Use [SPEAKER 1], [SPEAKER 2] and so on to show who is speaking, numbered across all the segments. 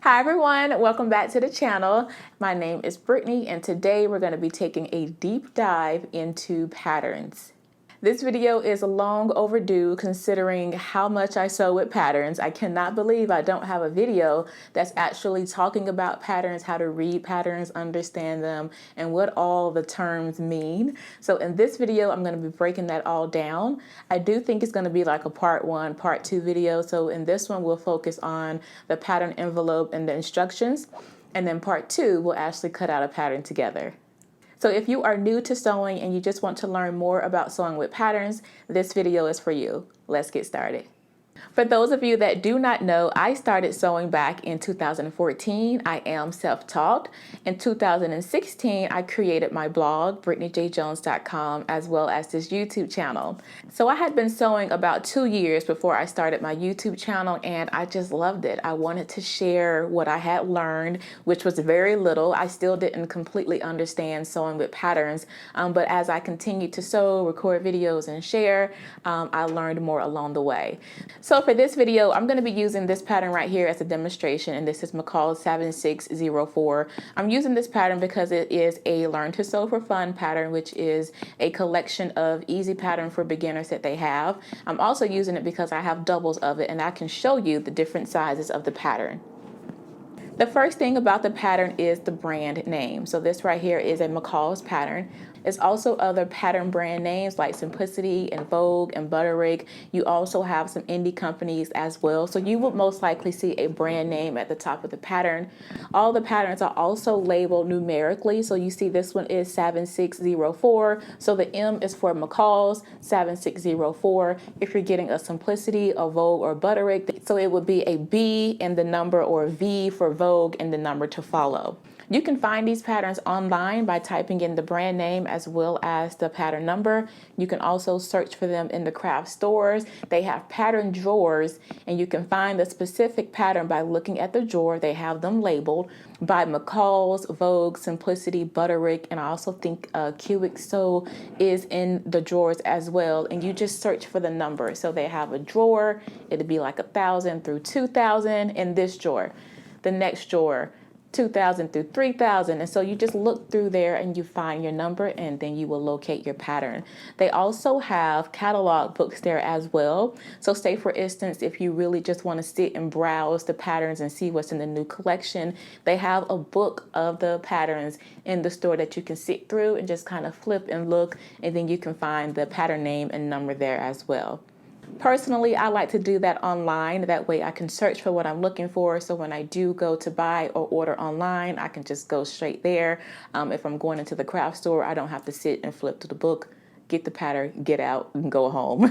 [SPEAKER 1] Hi everyone, welcome back to the channel. My name is Brittany and today we're going to be taking a deep dive into patterns. This video is long overdue considering how much I sew with patterns. I cannot believe I don't have a video that's actually talking about patterns, how to read patterns, understand them, and what all the terms mean. So in this video, I'm going to be breaking that all down. I do think it's going to be like a part 1, part 2 video. So in this one, we'll focus on the pattern envelope and the instructions. And then part 2, we'll actually cut out a pattern together. So if you are new to sewing and you just want to learn more about sewing with patterns, this video is for you. Let's get started. For those of you that do not know, I started sewing back in 2014. I am self-taught. In 2016, I created my blog, BrittanyJJones.com, as well as this YouTube channel. So I had been sewing about 2 years before I started my YouTube channel, and I just loved it. I wanted to share what I had learned, which was very little. I still didn't completely understand sewing with patterns, but as I continued to sew, record videos, and share, I learned more along the way. So for this video, I'm going to be using this pattern right here as a demonstration, and this is McCalls 7604. I'm using this pattern because it is a Learn to Sew for Fun pattern, which is a collection of easy pattern for beginners that they have. I'm also using it because I have doubles of it, and I can show you the different sizes of the pattern. The first thing about the pattern is the brand name. So this right here is a McCalls pattern. There's also other pattern brand names like Simplicity and Vogue and Butterick. You also have some indie companies as well. So you would most likely see a brand name at the top of the pattern. All the patterns are also labeled numerically. So you see this one is 7604. So the M is for McCalls, 7604. If you're getting a Simplicity, a Vogue, or Butterick, so it would be a B in the number or V for Vogue and the number to follow. You can find these patterns online by typing in the brand name as well as the pattern number. You can also search for them in the craft stores. They have pattern drawers, and you can find the specific pattern by looking at the drawer. They have them labeled by McCalls, Vogue, Simplicity, Butterick, and I also think Cubic Sew is in the drawers as well. And you just search for the number. So they have a drawer. It'd be like 1,000 through 2,000 in this drawer. The next drawer, 2,000 through 3,000, and so you just look through there and you find your number, and then you will locate your pattern. They also have catalog books there as well. So say for instance, if you really just want to sit and browse the patterns and see what's in the new collection, they have a book of the patterns in the store that you can sit through and just kind of flip and look, and then you can find the pattern name and number there as well. Personally, I like to do that online. That way I can search for what I'm looking for. So when I do go to buy or order online, I can just go straight there. If I'm going into the craft store, I don't have to sit and flip to the book, get the pattern, get out, and go home.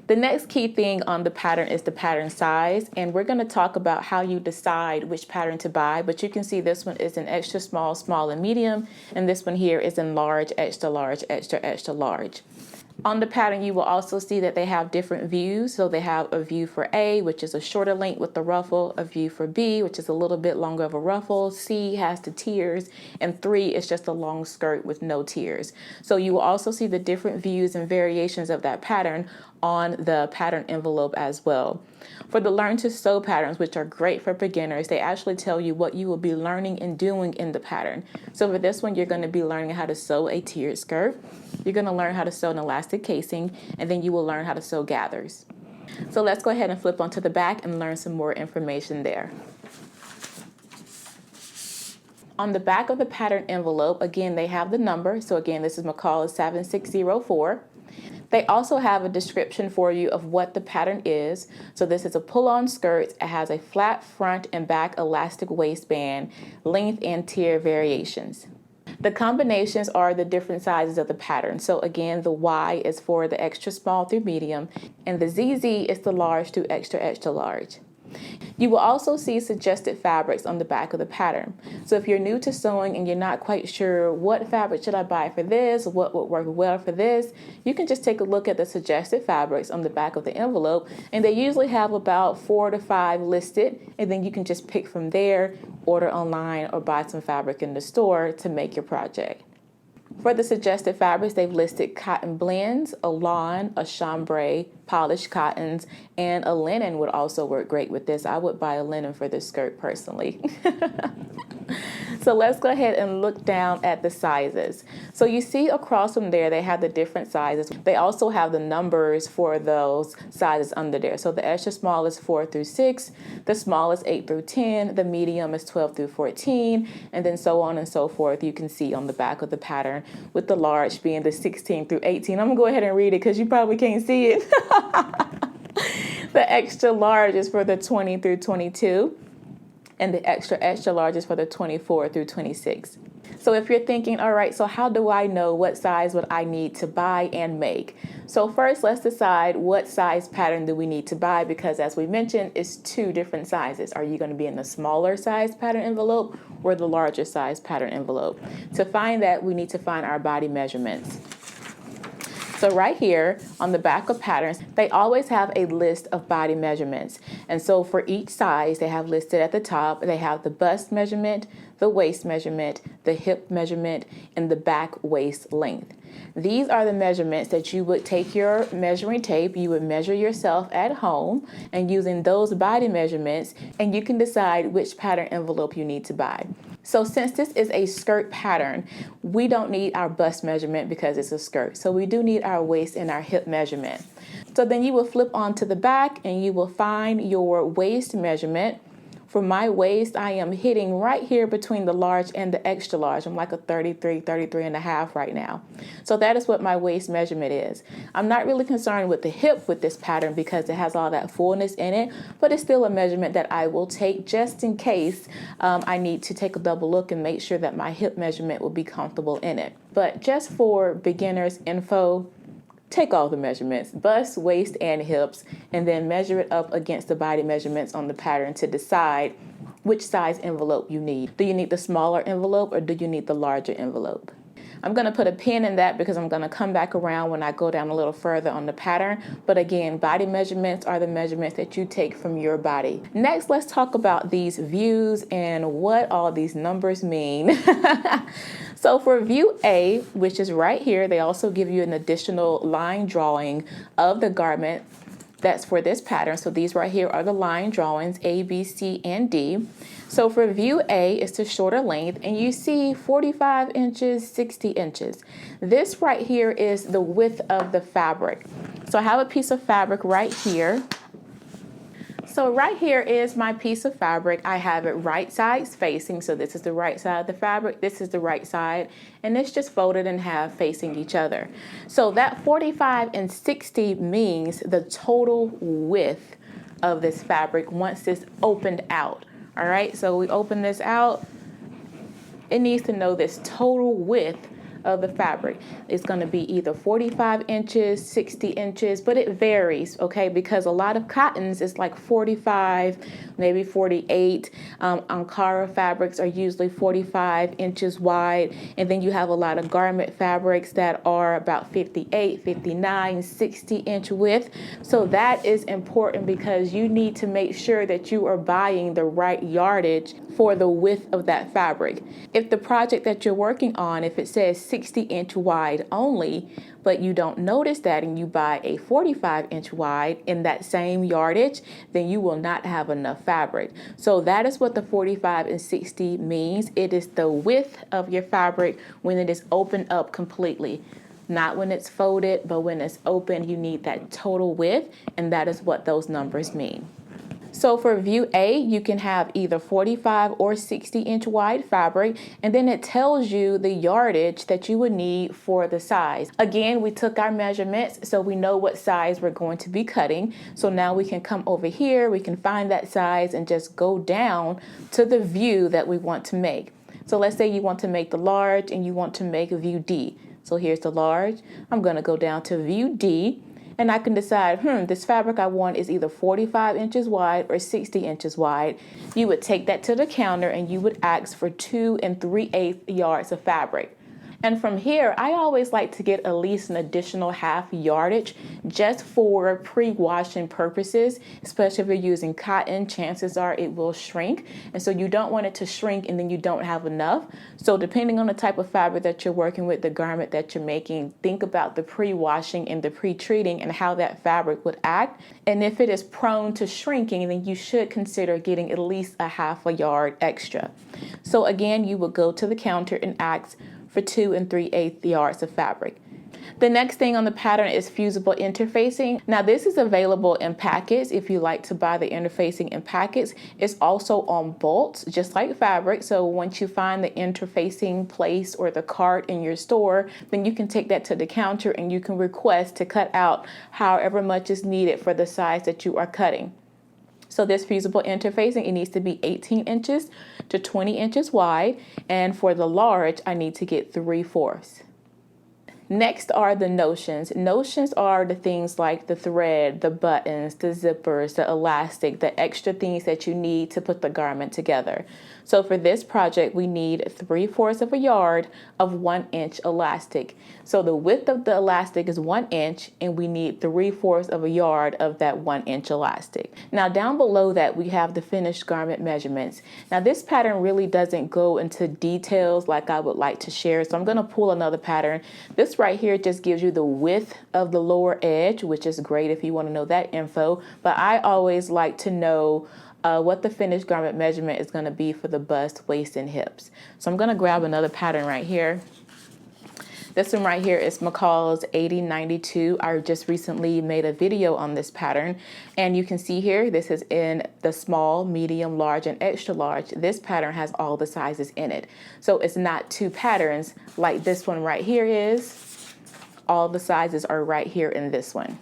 [SPEAKER 1] The next key thing on the pattern is the pattern size. And we're going to talk about how you decide which pattern to buy. But you can see this one is in extra small, small, and medium. And this one here is in large, extra large, extra, extra large. On the pattern, you will also see that they have different views. So they have a view for A, which is a shorter length with the ruffle, a view for B, which is a little bit longer of a ruffle, C has the tiers, and 3 is just a long skirt with no tiers. So you will also see the different views and variations of that pattern on the pattern envelope as well. For the Learn to Sew patterns, which are great for beginners, they actually tell you what you will be learning and doing in the pattern. So for this one, you're going to be learning how to sew a tiered skirt. You're going to learn how to sew an elastic casing, and then you will learn how to sew gathers. So let's go ahead and flip onto the back and learn some more information there. On the back of the pattern envelope, again, they have the number. So again, this is McCalls 7604. They also have a description for you of what the pattern is. So this is a pull-on skirt. It has a flat front and back elastic waistband, length and tier variations. The combinations are the different sizes of the pattern. So again, the Y is for the extra small through medium, and the ZZ is the large through extra, extra large. You will also see suggested fabrics on the back of the pattern. So if you're new to sewing and you're not quite sure what fabric should I buy for this, what would work well for this, you can just take a look at the suggested fabrics on the back of the envelope, and they usually have about 4 to 5 listed, and then you can just pick from there, order online, or buy some fabric in the store to make your project. For the suggested fabrics, they've listed cotton blends, a lawn, a chambray, polished cottons, and a linen would also work great with this. I would buy a linen for this skirt personally. So let's go ahead and look down at the sizes. So you see across from there, they have the different sizes. They also have the numbers for those sizes under there. So the extra small is 4 through 6, the small is 8 through 10, the medium is 12 through 14, and then so on and so forth. You can see on the back of the pattern with the large being the 16 through 18. I'm gonna go ahead and read it because you probably can't see it. The extra large is for the 20 through 22. And the extra large is for the 24 through 26. So if you're thinking, all right, so how do I know what size would I need to buy and make? So first, let's decide what size pattern do we need to buy, because as we mentioned, it's 2 different sizes. Are you going to be in the smaller size pattern envelope or the larger size pattern envelope? To find that, we need to find our body measurements. So right here on the back of patterns, they always have a list of body measurements. And so for each size, they have listed at the top, they have the bust measurement, the waist measurement, the hip measurement, and the back waist length. These are the measurements that you would take your measuring tape, you would measure yourself at home, and using those body measurements, and you can decide which pattern envelope you need to buy. So since this is a skirt pattern, we don't need our bust measurement because it's a skirt. So we do need our waist and our hip measurement. So then you will flip onto the back and you will find your waist measurement. For my waist, I am hitting right here between the large and the extra large. I'm like a 33 and a half right now. So that is what my waist measurement is. I'm not really concerned with the hip with this pattern because it has all that fullness in it, but it's still a measurement that I will take just in case I need to take a double look and make sure that my hip measurement will be comfortable in it. But just for beginners info, take all the measurements, bust, waist, and hips, and then measure it up against the body measurements on the pattern to decide which size envelope you need. Do you need the smaller envelope or do you need the larger envelope? I'm going to put a pin in that because I'm going to come back around when I go down a little further on the pattern. But again, body measurements are the measurements that you take from your body. Next, let's talk about these views and what all these numbers mean. So for view A, which is right here, they also give you an additional line drawing of the garment that's for this pattern. So these right here are the line drawings, A, B, C, and D. So for view A, it's the shorter length, and you see 45 inches, 60 inches. This right here is the width of the fabric. So I have a piece of fabric right here. So right here is my piece of fabric. I have it right sides facing. So this is the right side of the fabric. This is the right side. And it's just folded in half facing each other. So that 45 and 60 means the total width of this fabric once it's opened out. All right, so we open this out. It needs to know this total width of the fabric. It's going to be either 45 inches, 60 inches, but it varies, okay, because a lot of cottons is like 45, maybe 48. Ankara fabrics are usually 45 inches wide, and then you have a lot of garment fabrics that are about 58, 59, 60-inch width. So that is important because you need to make sure that you are buying the right yardage for the width of that fabric. If the project that you're working on, if it says 60-inch wide only, but you don't notice that and you buy a 45-inch wide in that same yardage, then you will not have enough fabric. So that is what the 45 and 60 means. It is the width of your fabric when it is opened up completely. Not when it's folded, but when it's open, you need that total width, and that is what those numbers mean. So for view A, you can have either 45 or 60-inch wide fabric, and then it tells you the yardage that you would need for the size. Again, we took our measurements, so we know what size we're going to be cutting. So now we can come over here, we can find that size and just go down to the view that we want to make. So let's say you want to make the large and you want to make view D. So here's the large. I'm going to go down to view D. And I can decide, this fabric I want is either 45 inches wide or 60 inches wide. You would take that to the counter and you would ask for 2 3/8 yards of fabric. And from here, I always like to get at least an additional half yardage just for pre-washing purposes, especially if you're using cotton, chances are it will shrink. And so you don't want it to shrink and then you don't have enough. So depending on the type of fabric that you're working with, the garment that you're making, think about the pre-washing and the pre-treating and how that fabric would act. And if it is prone to shrinking, then you should consider getting at least a half a yard extra. So again, you would go to the counter and ask for 2 3/8 yards of fabric. The next thing on the pattern is fusible interfacing. Now this is available in packets if you like to buy the interfacing in packets. It's also on bolts, just like fabric. So once you find the interfacing place or the cart in your store, then you can take that to the counter and you can request to cut out however much is needed for the size that you are cutting. So this fusible interfacing, it needs to be 18 inches to 20 inches wide. And for the large, I need to get 3/4. Next are the notions. Notions are the things like the thread, the buttons, the zippers, the elastic, the extra things that you need to put the garment together. So for this project, we need 3/4 of a yard of 1 inch elastic. So the width of the elastic is 1 inch and we need 3/4 of a yard of that 1 inch elastic. Now down below that, we have the finished garment measurements. Now this pattern really doesn't go into details like I would like to share. So I'm gonna pull another pattern. This right here just gives you the width of the lower edge, which is great if you want to know that info. But I always like to know what the finished garment measurement is going to be for the bust, waist, and hips. So I'm going to grab another pattern right here. This one right here is McCalls 8092. I just recently made a video on this pattern. And you can see here, this is in the small, medium, large, and extra large. This pattern has all the sizes in it. So it's not two patterns like this one right here is. All the sizes are right here in this one.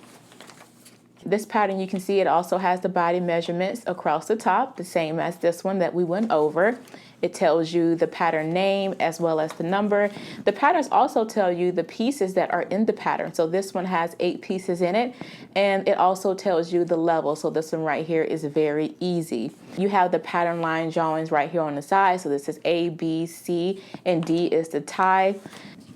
[SPEAKER 1] This pattern, you can see it also has the body measurements across the top, the same as this one that we went over. It tells you the pattern name as well as the number. The patterns also tell you the pieces that are in the pattern. So this one has 8 pieces in it, and it also tells you the level. So this one right here is very easy. You have the pattern line drawings right here on the side. So this is A, B, C, and D is the tie.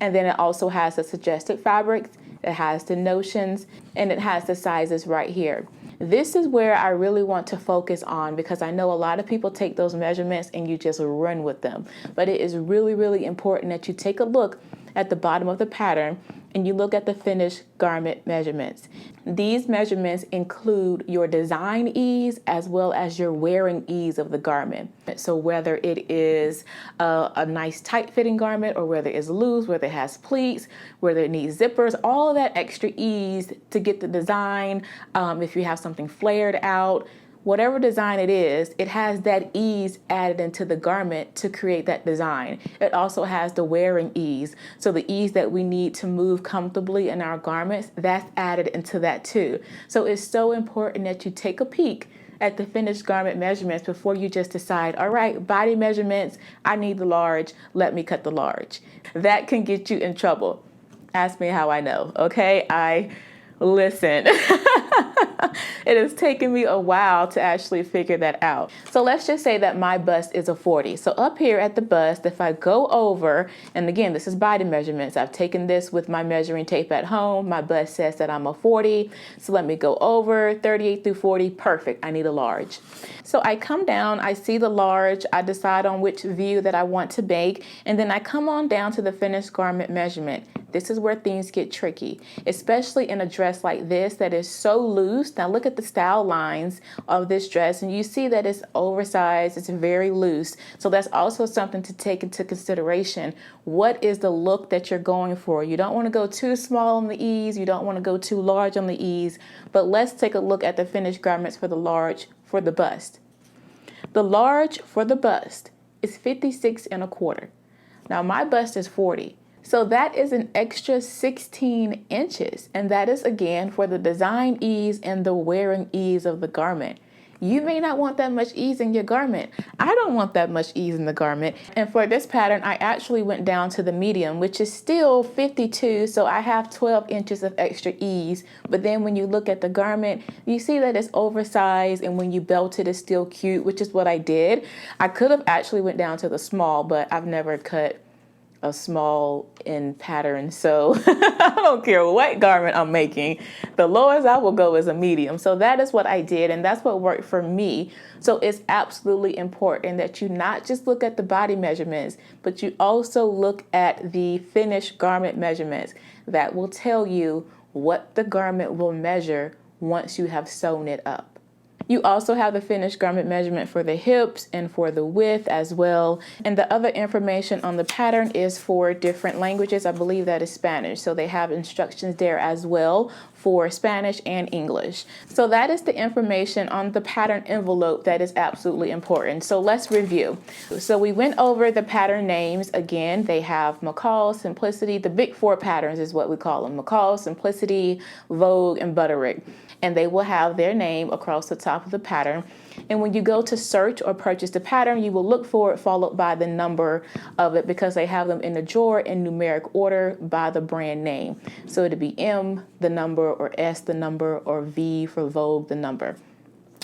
[SPEAKER 1] And then it also has the suggested fabrics. It has the notions, and it has the sizes right here. This is where I really want to focus on because I know a lot of people take those measurements and you just run with them. But it is really, really important that you take a look at the bottom of the pattern and you look at the finished garment measurements. These measurements include your design ease as well as your wearing ease of the garment. So whether it is a nice tight fitting garment or whether it's loose, whether it has pleats, whether it needs zippers, all of that extra ease to get the design. If you have something flared out, whatever design it is, it has that ease added into the garment to create that design. It also has the wearing ease. So the ease that we need to move comfortably in our garments, that's added into that too. So it's so important that you take a peek at the finished garment measurements before you just decide, all right, body measurements, I need the large, let me cut the large. That can get you in trouble. Ask me how I know, okay? Listen. It has taken me a while to actually figure that out. So let's just say that my bust is a 40. So up here at the bust, if I go over, and again, this is body measurements. I've taken this with my measuring tape at home. My bust says that I'm a 40. So let me go over 38 through 40. Perfect. I need a large. So I come down, I see the large, I decide on which view that I want to bake, and then I come on down to the finished garment measurement. This is where things get tricky, especially in a dress like this that is so loose. Now look at the style lines of this dress and you see that it's oversized, it's very loose. So that's also something to take into consideration. What is the look that you're going for? You don't want to go too small on the ease, you don't want to go too large on the ease, but let's take a look at the finished garments for the large for the bust. The large for the bust is 56 1/4. Now my bust is 40. So that is an extra 16 inches. And that is again for the design ease and the wearing ease of the garment. You may not want that much ease in your garment. I don't want that much ease in the garment. And for this pattern, I actually went down to the medium, which is still 52. So I have 12 inches of extra ease. But then when you look at the garment, you see that it's oversized. And when you belt it, it's still cute, which is what I did. I could have actually went down to the small, but I've never cut a small in pattern. So I don't care what garment I'm making. The lowest I will go is a medium. So that is what I did, and that's what worked for me. So it's absolutely important that you not just look at the body measurements, but you also look at the finished garment measurements. That will tell you what the garment will measure once you have sewn it up. You also have the finished garment measurement for the hips and for the width as well. And the other information on the pattern is for different languages. I believe that is Spanish. So they have instructions there as well for Spanish and English. So that is the information on the pattern envelope that is absolutely important. So let's review. So we went over the pattern names. Again, they have McCalls, Simplicity. The big four patterns is what we call them. McCalls, Simplicity, Vogue, and Butterick. And they will have their name across the top of the pattern. And when you go to search or purchase the pattern, you will look for it followed by the number of it, because they have them in a drawer in numeric order by the brand name. So it'd be M, the number, or S, the number, or V for Vogue, the number.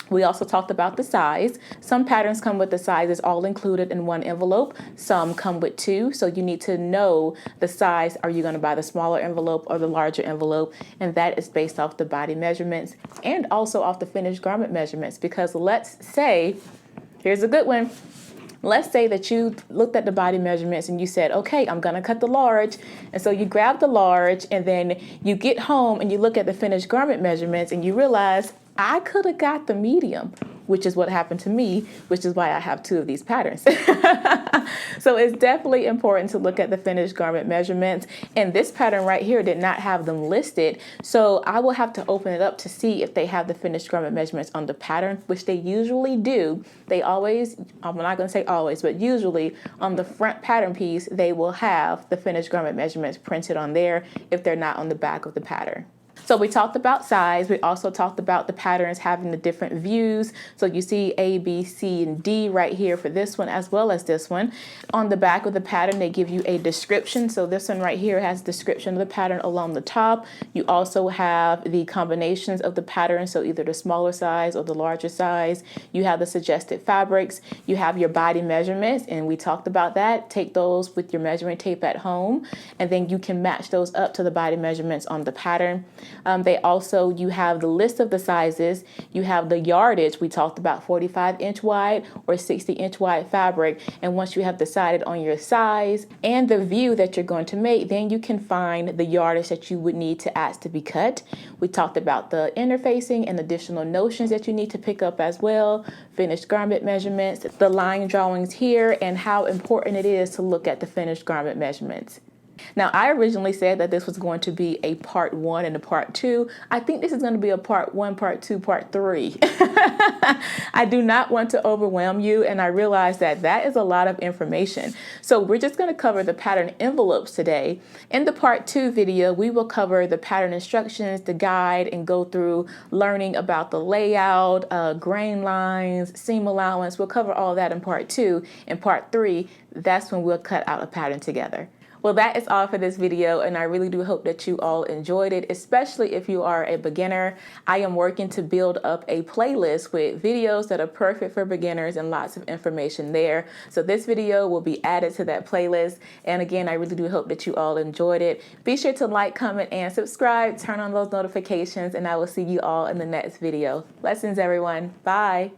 [SPEAKER 1] We also talked about the size. Some patterns come with the sizes all included in one envelope. Some come with two. So you need to know the size. Are you going to buy the smaller envelope or the larger envelope? And that is based off the body measurements and also off the finished garment measurements. Because let's say, here's a good one. Let's say that you looked at the body measurements and you said, okay, I'm going to cut the large. And so you grab the large, and then you get home and you look at the finished garment measurements and you realize, I could have got the medium, which is what happened to me, which is why I have two of these patterns. So it's definitely important to look at the finished garment measurements. And this pattern right here did not have them listed. So I will have to open it up to see if they have the finished garment measurements on the pattern, which they usually do. They always, I'm not going to say always, but usually on the front pattern piece, they will have the finished garment measurements printed on there if they're not on the back of the pattern. So we talked about size. We also talked about the patterns having the different views. So you see A, B, C, and D right here for this one as well as this one. On the back of the pattern, they give you a description. So this one right here has a description of the pattern along the top. You also have the combinations of the pattern, so either the smaller size or the larger size. You have the suggested fabrics. You have your body measurements, and we talked about that. Take those with your measuring tape at home, and then you can match those up to the body measurements on the pattern. You have the list of the sizes. You have the yardage. We talked about 45-inch wide or 60-inch wide fabric. And once you have decided on your size and the view that you're going to make, then you can find the yardage that you would need to ask to be cut. We talked about the interfacing and additional notions that you need to pick up as well, finished garment measurements, the line drawings here, and how important it is to look at the finished garment measurements. Now, I originally said that this was going to be a part 1 and a part 2. I think this is going to be a part 1, part 2, part 3. I do not want to overwhelm you, and I realize that that is a lot of information. So we're just going to cover the pattern envelopes today. In the part 2 video, we will cover the pattern instructions, the guide, and go through learning about the layout, grain lines, seam allowance. We'll cover all that in part 2. In part 3, that's when we'll cut out a pattern together. Well, that is all for this video, and I really do hope that you all enjoyed it, especially if you are a beginner. I am working to build up a playlist with videos that are perfect for beginners and lots of information there. So this video will be added to that playlist. And again, I really do hope that you all enjoyed it. Be sure to like, comment, and subscribe. Turn on those notifications, and I will see you all in the next video. Blessings, everyone. Bye.